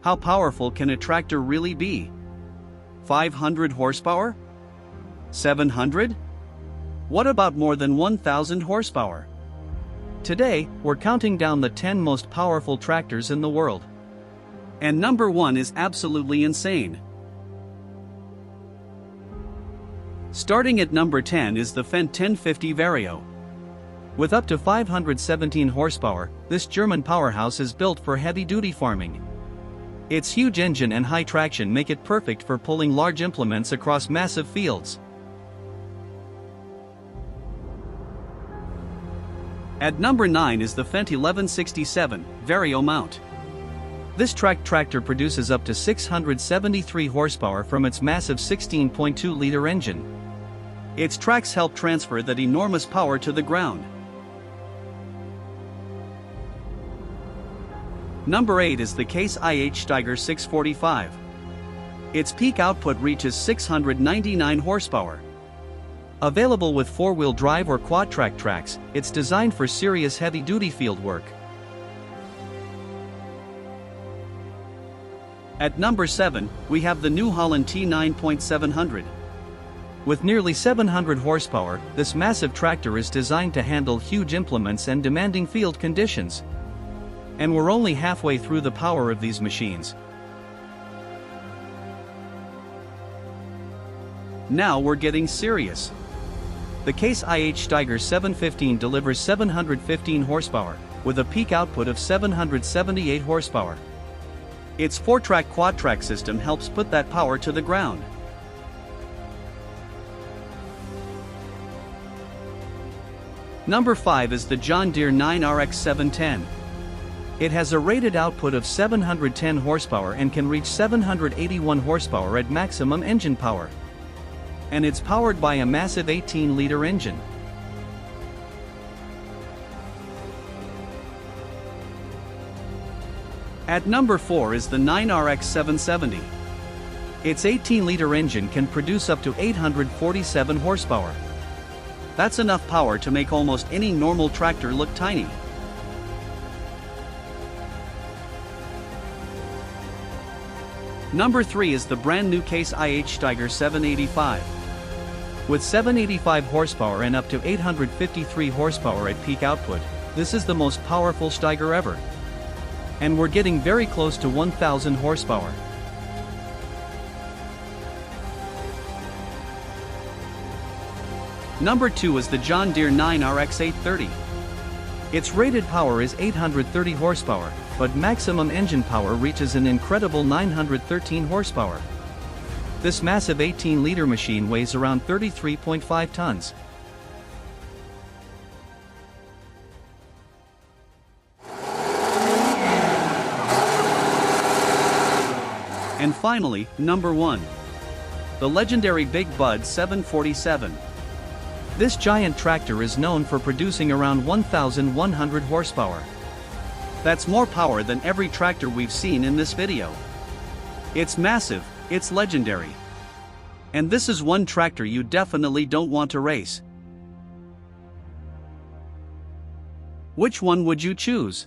How powerful can a tractor really be? 500 horsepower? 700? What about more than 1000 horsepower? Today, we're counting down the 10 most powerful tractors in the world. And number 1 is absolutely insane. Starting at number 10 is the Fendt 1050 Vario. With up to 517 horsepower, this German powerhouse is built for heavy-duty farming. Its huge engine and high traction make it perfect for pulling large implements across massive fields. At number 9 is the Fendt 1167 Vario mount. This tractor produces up to 673 horsepower from its massive 16.2-liter engine. Its tracks help transfer that enormous power to the ground. Number 8 is the Case IH Steiger 645. Its peak output reaches 699 horsepower. Available with 4-wheel drive or quad-track tracks, it's designed for serious heavy-duty field work. At number 7, we have the new Holland T9.700. With nearly 700 horsepower, this massive tractor is designed to handle huge implements and demanding field conditions. And we're only halfway through the power of these machines. Now we're getting serious. The Case IH Steiger 715 delivers 715 horsepower, with a peak output of 778 horsepower. Its 4-track quad-track system helps put that power to the ground. Number 5 is the John Deere 9RX 710. It has a rated output of 710 horsepower and can reach 781 horsepower at maximum engine power. And it's powered by a massive 18-liter engine. At number 4 is the 9RX 770. Its 18-liter engine can produce up to 847 horsepower. That's enough power to make almost any normal tractor look tiny. Number 3 is the brand new Case IH Steiger 785. With 785 horsepower and up to 853 horsepower at peak output, this is the most powerful Steiger ever. And we're getting very close to 1000 horsepower. Number 2 is the John Deere 9RX 830. Its rated power is 830 horsepower, but maximum engine power reaches an incredible 913 horsepower. This massive 18-liter machine weighs around 33.5 tons. And finally, number 1. The legendary Big Bud 747. This giant tractor is known for producing around 1,100 horsepower. That's more power than every tractor we've seen in this video. It's massive, it's legendary. And this is one tractor you definitely don't want to race. Which one would you choose?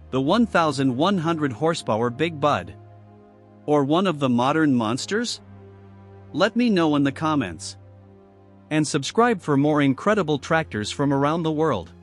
The 1,100 horsepower Big Bud? Or one of the modern monsters? Let me know in the comments. And subscribe for more incredible tractors from around the world.